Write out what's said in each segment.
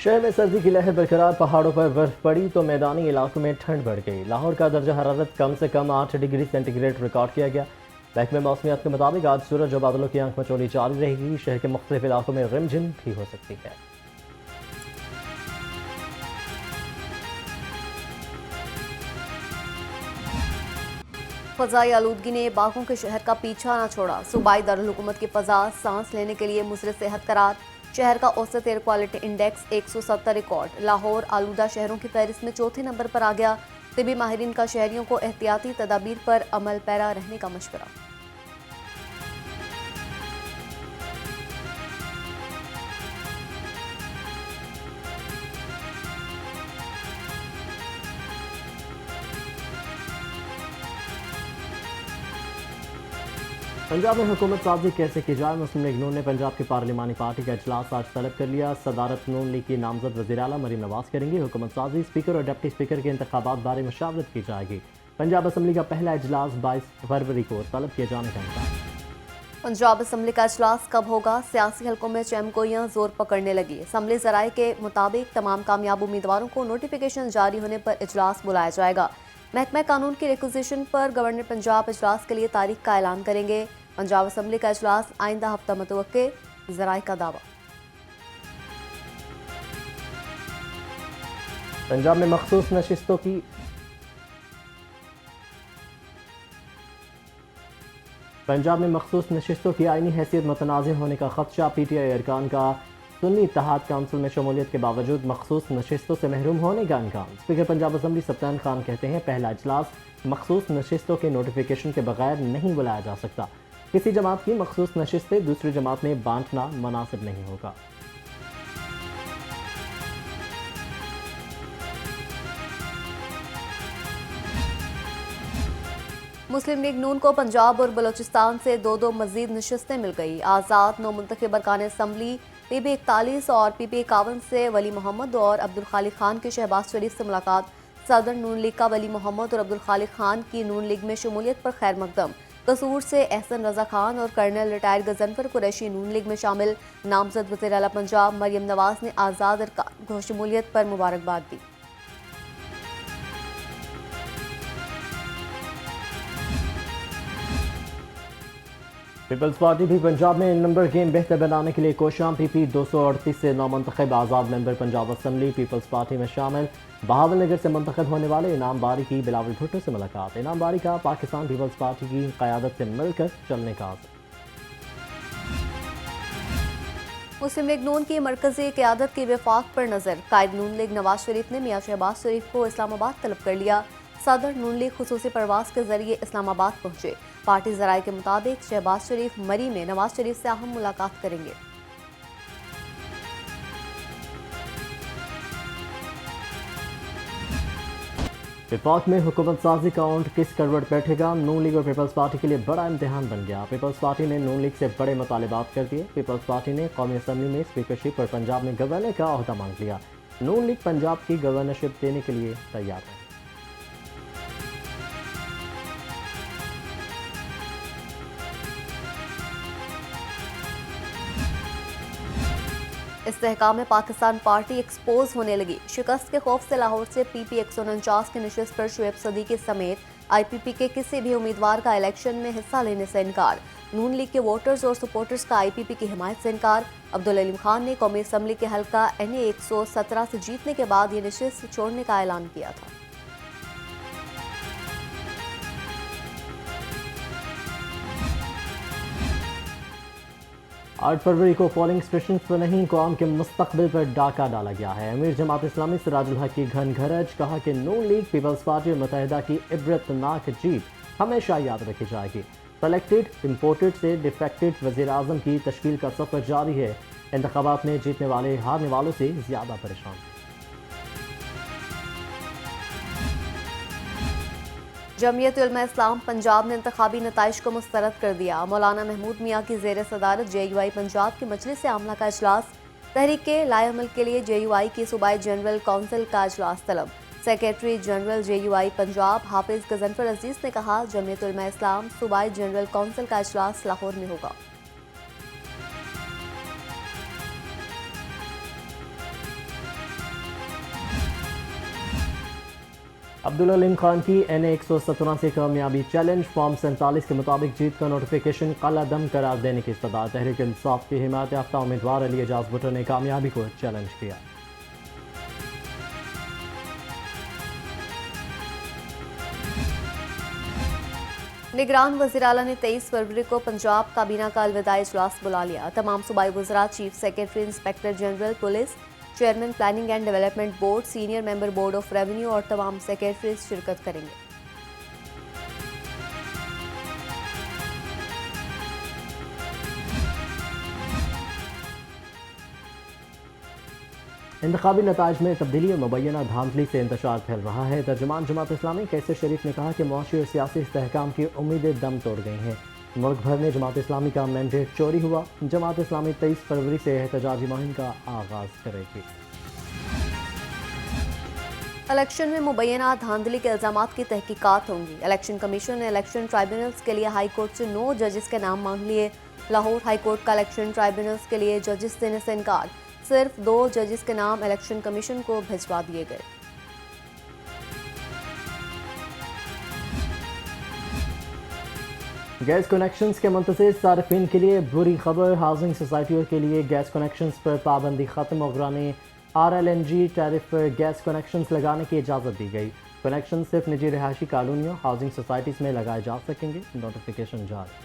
शहर में सर्दी की लहर बरकरार, पहाड़ों पर बर्फ पड़ी तो मैदानी इलाकों में ठंड बढ़ गई। लाहौर का दर्जा हरारत कम से कम 8 डिग्री सेंटीग्रेड रिकॉर्ड किया गया। महकमे मौसमियात के मुताबिक आज सूरज और बादलों की आंख मचोली जारी रहेगी। शहर के मुख्तलिफ इलाकों में रिमझिम भी हो सकती है। फजाई आलूदगी ने बाघों के शहर का पीछा न छोड़ा। सूबाई दारुल हुकूमत की फजा सांस लेने के लिए मुसर सेहत करार। शहर का औसत air quality index 170 record. Lahore आलूदा शहरों की फहरिस्त में चौथे नंबर पर आ गया। तिबी माहिरीन का शहरियों को एहतियाती तदाबीर पर अमल पैरा रहने का मशवरा। पंजाब में हुकूमत साजी कैसे की जाए, मुस्लिम लीग नून ने पंजाब की पार्लिमानी पार्टी का इजलास आज तलब कर लिया। सदारत नून लीग की नामजद वज़ीर आला मरीम नवाज करेंगी। हुकूमत साजी, स्पीकर और डिप्टी स्पीकर के इंतखाबात बारे मशावरत की जाएगी। पंजाब असम्बली का पहला इजलास 22 फरवरी को तलब किए जाने का इम्कान। पंजाब असम्बली का इजलास कब होगा? सियासी हलकों में चमकोइयां जोर पकड़ने लगी। असम्बली जराये के मुताबिक तमाम कामयाब उम्मीदवारों को नोटिफिकेशन जारी होने पर इजलास बुलाया जाएगा। महकमा कानून की रिक्विजिशन पर गवर्नर पंजाब इजलास के लिए तारीख का ऐलान करेंगे। पंजाब असम्बली का इजलास आइंदा हफ्ता मुतवक्के, जराये का दावा। पंजाब में मखसूस नशिस्तों की आईनी हैसियत मुतनाज़ होने का खदशा। PTI अरकान का सुन्नी इत्तेहाद काउंसिल में शमूलियत के बावजूद मखसूस नशिस्तों से महरूम होने का इम्कान। स्पीकर पंजाब असम्बली सप्तान खान कहते हैं, पहला इजलास मखसूस नशिस्तों के नोटिफिकेशन के बगैर नहीं बुलाया जा सकता। किसी जमात की मखसूस नशिस्तें दूसरी जमात में बांटना मुनासिब नहीं होगा। मुस्लिम लीग नून को पंजाब और बलोचिस्तान से दो मजीद नशिस्तें मिल गई। आज़ाद नौ मुंतखब अरकान असम्बली PP 41 और PP 51 से वली मोहम्मद और अब्दुल खालिक खान की शहबाज शरीफ से मुलाकात। सदर नून लीग का वली मोहम्मद और अब्दुल खालिक खान की नून लीग में शमूलियत पर खैर मकदम। कसूर से एहसन रजा खान और कर्नल रिटायर गजनफर कुरैशी नून लीग में शामिल। नामजद वज़ीर आला पंजाब मरियम नवाज ने आज़ाद अरकान को शमूलियत पर मुबारकबाद दी। पीपल्स पार्टी भी पंजाब में नंबर गेम बेहतर बनाने के लिए कोशाम। PP 238 से नौमंतखब आज़ाद मेंबर पंजाब असम्बली पीपल्स पार्टी में शामिल। बहावल नगर से मुंतखब होने वाले इनाम बारी की बिलावल भुट्टो से मुलाकात। इनाम बारी का पाकिस्तान पीपल्स पार्टी की क़यादत से मिलकर चलने का आज़म। मुस्लिम लीग नून की मरकजी क़यादत की वफाक पर नजर। कायद नून लीग नवाज शरीफ ने मियां शहबाज शरीफ को इस्लामाबाद तलब कर लिया। सदर नून लीग खुसूसी परवास के जरिए इस्लामाबाद पहुंचे। पार्टी जराये के मुताबिक शहबाज शरीफ मरी में नवाज शरीफ से अहम मुलाकात करेंगे। विफाक में हुकूमत साजी का ऊंट किस करवट बैठेगा? नून लीग और पीपल्स पार्टी के लिए बड़ा इम्तिहान बन गया। पीपल्स पार्टी ने नून लीग से बड़े मुतालिबात कर दिए। पीपल्स पार्टी ने कौमी असम्बली में स्पीकरशिप और पंजाब में गवर्नर का ओहदा मांग लिया। नून लीग पंजाब की गवर्नरशिप देने के लिए तैयार है। इस्तेहकाम में पाकिस्तान पार्टी एक्सपोज होने लगी। शिकस्त के खौफ से लाहौर से PP 149 की नशिस्त पर शुएब सदीकी समेत IPP के किसी भी उम्मीदवार का इलेक्शन में हिस्सा लेने से इनकार। नून लीग के वोटर्स और सपोर्टर्स का IPP की हिमायत से इनकार। अब्दुल अलीम खान ने कौमी असम्बली के हल्का NA 117 से जीतने के बाद ये नशिस्त छोड़ने का ऐलान किया था। 8 फरवरी को पोलिंग स्टेशन पर नहीं, कौम के मुस्तकबिल पर डाका डाला गया है। अमीर जमात इस्लामी सिराजुल हक की घन घरज कहा कि नून लीग पीपल्स पार्टी और मुत्तहिदा की इबरतनाक जीत हमेशा याद रखी जाएगी। सेलेक्टेड इम्पोर्टेड से डिफेक्टेड वज़ीर आज़म की तश्कील का सफ़र जारी है। इंतखाबात में जीतने वाले हारने वालों से ज़्यादा परेशान। जमीयत उलमा इस्लाम पंजाब ने इंतखाबी नताइज को मुस्तरद कर दिया। मौलाना महमूद मियाँ की ज़ेर सदारत JUI पंजाब की मजलिस आमला का इजलास। तहरीक के लाए अमल के लिए JUI की सूबाई जनरल कौंसिल का इजलास तलब। सेक्रेटरी जनरल JUI पंजाब हाफिज गजनफर अजीज ने कहा, जमीयत उलमा इस्लाम सूबाई जनरल कौंसिल का इजलास लाहौर में होगा। अब्दुल अलीम खान की NA 117 से कामयाबी चैलेंज फॉर्म 47 के मुताबिक जीत का नोटिफिकेशन कलादम करार देने की इस्तदा। तहरीक इंसाफ की हिमायत याफ्ता उम्मीदवार अली एजाज भुट्टो ने कामयाबी को चैलेंज किया। निगरान वज़ीर-ए-आला ने 23 फरवरी को पंजाब काबीना का अलविदाई इजलास बुला लिया। तमाम सूबाई वज़रा, chief secretary, inspector general police, chairman planning and development board, senior member board of revenue और तमाम सेक्रेटरीज शिरकत करेंगे। इंतखाबी नताज में तब्दीली और मुबैना धांधली से इंतशार फैल रहा है। तर्जुमान जमात इस्लामी कैसर शरीफ ने कहा कि मुआशी और सियासी इस्तेहकाम की उम्मीदें दम तोड़ गई हैं। मुल्क भर में जमात इस्लामी का मैंडेट चोरी हुआ। जमात इस्लामी 23 फरवरी से एहतजाजी मुहिम का आगाज करेगी। इलेक्शन में मुबैना धांधली के इल्जामात की तहकीकात होंगी। इलेक्शन कमीशन ने इलेक्शन ट्राइब्यूनल्स के लिए हाई कोर्ट से 9 जजेस के नाम मांग लिए। लाहौर हाई कोर्ट का इलेक्शन ट्राइब्यूनल्स के लिए जजेस देने से इनकार। सिर्फ 2 जजेस के नाम इलेक्शन कमीशन को भिजवा दिए गए। गैस कनेक्शंस के मुंतज़िर सारिफिन के लिए बुरी खबर। हाउसिंग सोसाइटियों के लिए गैस कनेक्शंस पर पाबंदी खत्म। मुगरानी RLNG टैरिफ पर गैस कनेक्शंस लगाने की इजाज़त दी गई। कनेक्शन सिर्फ निजी रिहायशी कॉलोनियों, हाउसिंग सोसाइटीज़ में लगाए जा सकेंगे। नोटिफिकेशन जारी।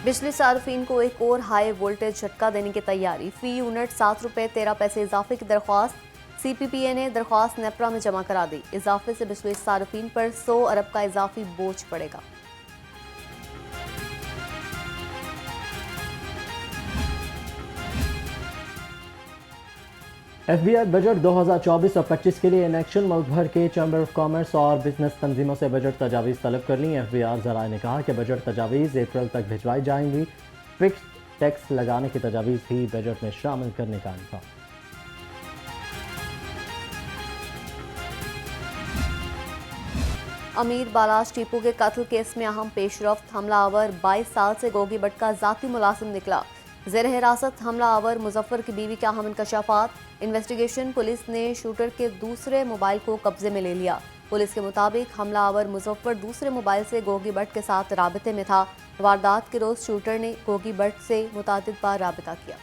बिजली सार्फिन को एक और हाई वोल्टेज झटका देने की तैयारी। फी यूनिट 7 रुपये 13 पैसे इजाफे की दरख्वास्त CPPA ने दरख्वास्त नेपरा में जमा करा दी। इजाफे से बिजली सार्फिन पर 100 अरब का इजाफी बोझ पड़ेगा। FBI बजट 2024 और 25 के लिए इनेक्शन। मुल्क भर के चैम्बर ऑफ कॉमर्स और बिजनेस तंजीमों से बजट तजावीज़ तलब कर ली। FBI ज़राए ने कहा कि बजट तजावीज़ अप्रैल तक भिजवाई जाएंगी। फिक्स टैक्स लगाने की तजावीज़ भी बजट में शामिल करने का इम्कान। अमीर बालाश टीपू के कत्ल केस में अहम पेशरफ्त। हमलावर 22 साल से गोगी भट्ट का जाती मुलाजिम निकला। ज़ेर हिरासत हमलावर मुजफ्फर की बीवी के अहम इंकशाफात। इन्वेस्टिगेशन पुलिस ने शूटर के दूसरे मोबाइल को कब्जे में ले लिया। पुलिस के मुताबिक हमलावर मुजफ्फर दूसरे मोबाइल से गोगी भट्ट के साथ राबते में था। वारदात के रोज शूटर ने गोगी भट्ट से मुतादिद बार राबता किया।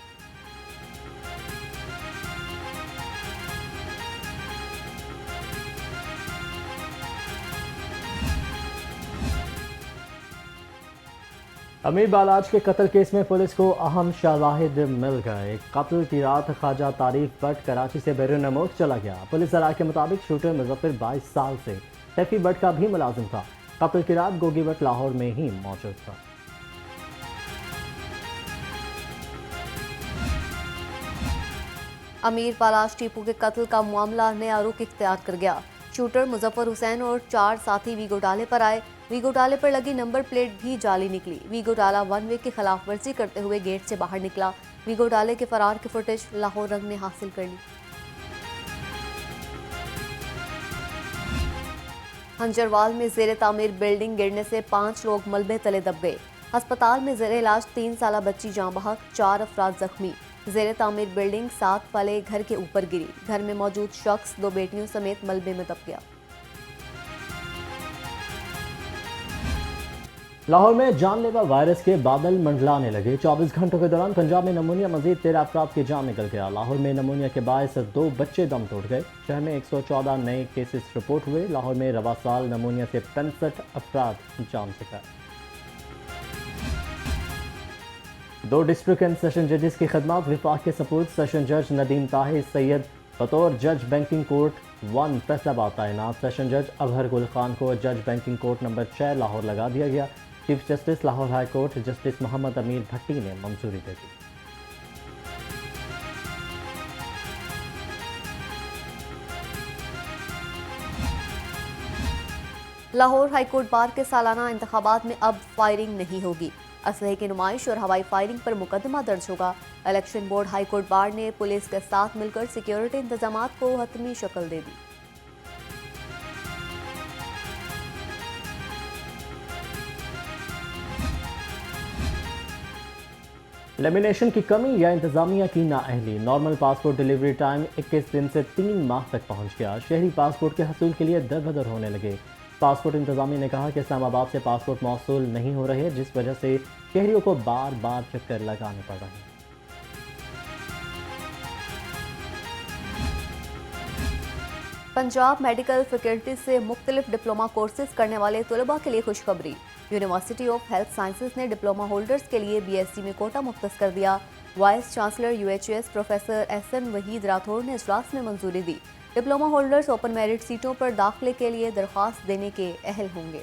अमीर बालाज के कत्ल केस में पुलिस को अहम शवाहिद मिल गए। कत्ल की रात ख्वाजा तारीफ भट्ट कराची से बैरून मुल्क चला गया। पुलिस ज़राए के मुताबिक शूटर मुजफ्फर 22 साल से टैफी भट्ट का भी मुलाजिम था। कत्ल की रात गोगी भट्ट लाहौर में ही मौजूद था। अमीर बालाश टीपू के कत्ल का मामला नया रुख इख्तियार कर गया। शूटर मुजफ्फर हुसैन और 4 साथी वी घोटाले पर आए। वी घोटाले पर लगी नंबर प्लेट भी जाली निकली। वी घोटाला 1 वे की खिलाफ वर्जी करते हुए गेट से बाहर निकला। वी घोटाले के फरार की फुटेज लाहौर रंग ने हासिल कर ली। हंजरवाल में जेर तामीर बिल्डिंग गिरने से 5 लोग मलबे तले दब गए। अस्पताल में जेर इलाज 3 साला बच्ची जाँ बहक, 4 अफराद जख्मी। जेर तामीर बिल्डिंग 7 वाले घर के ऊपर गिरी। घर में मौजूद शख्स 2 बेटियों समेत मलबे में दब गया। लाहौर में जानलेवा वायरस के बादल मंडलाने लगे। 24 घंटों के दौरान पंजाब में नमूनिया मजीद 13 अफराद की जान निकल गया। लाहौर में नमूनिया के बायस 2 बच्चे दम तोड़ गए। शहर में 114 नए केसेस रिपोर्ट हुए। लाहौर में रवा साल नमूनिया से 65 अफराद जान से गए। 2 डिस्ट्रिक्ट एंड सेशन जजेस की खदमात विफाक के सपूत। सेशन जज नदीम ताहिर सैयद बतौर जज बैंकिंग कोर्ट 1 फैसलाबाद तैनात। सेशन जज अबहर गुल खान को जज बैंकिंग कोर्ट नंबर 6 लाहौर लगा दिया गया। Chief justice Lahore high court justice Mohammad Amir Bhatti ने मंजूरी दे दी। लाहौर हाईकोर्ट बार के सालाना इंतखाबात में अब फायरिंग नहीं होगी। असलहे की नुमाइश और हवाई फायरिंग पर मुकदमा दर्ज होगा। इलेक्शन बोर्ड हाईकोर्ट बार ने पुलिस के साथ मिलकर सिक्योरिटी इंतजामात को हतमी शक्ल दे दी। लेमिनेशन की कमी या इंतजामिया की नाअहली, नॉर्मल पासपोर्ट डिलीवरी टाइम 21 दिन से 3 माह तक पहुंच गया। शहरी पासपोर्ट के हसूल के लिए दर बदर होने लगे। पासपोर्ट इंतजामिया ने कहा कि इस्लामाबाद से पासपोर्ट मौसूल नहीं हो रहे, जिस वजह से शहरियों को बार बार चक्कर लगाने पड़ रहे हैं। पंजाब मेडिकल फैकल्टी से मुख्तलिफ डिप्लोमा कोर्सेज करने वाले तलबा के लिए खुशखबरी। यूनिवर्सिटी ऑफ हेल्थ साइंसेज ने डिप्लोमा होल्डर्स के लिए बीएससी में कोटा मुख्तस कर दिया। Vice chancellor UHS professor SN Waheed Rathore ने इजलास में मंजूरी दी। डिप्लोमा होल्डर्स ओपन मेरिट सीटों पर दाखिले के लिए दरख्वास्त देने के अहल होंगे।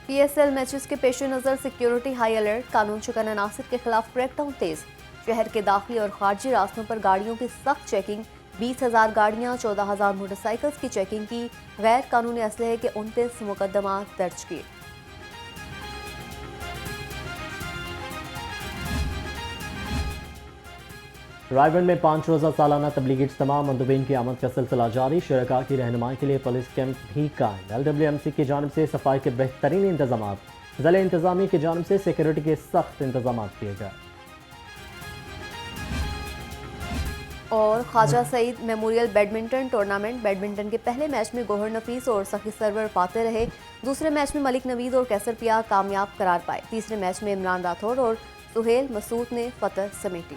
पीएसएल मैचेस के पेश नज़र सिक्योरिटी हाई अलर्ट, कानून शिकन अनासिर के खिलाफ क्रैकडाउन तेज। शहर के दाखिली और खारजी रास्तों पर गाड़ियों की सख्त चेकिंग, 20,000 गाड़ियां, 14,000 मोटरसाइकिल्स की चेकिंग की। गैर कानूनी असलहे के 29 मुकदमा दर्ज किए। रायगढ़ में 5 रोज़ा सालाना तबलीगी इज्तिमा, मंदुबीन की आमद का सिलसिला जारी। शुरका की रहनुमाई के लिए पुलिस कैंप भी कायम। LWMC की जानिब से सफाई के बेहतरीन इंतजाम, ज़िला इंतजामिया की जानिब से सिक्योरिटी के सख्त इंतजाम किए गए। और Khwaja Saeed memorial badminton tournament, badminton के पहले मैच में गोहर नफीस और सखी सरवर पाते रहे। दूसरे मैच में मलिक नवीद और कैसर पिया कामयाब करार पाए। तीसरे मैच में इमरान राठौर और सुहेल मसूद ने फतह समेटी।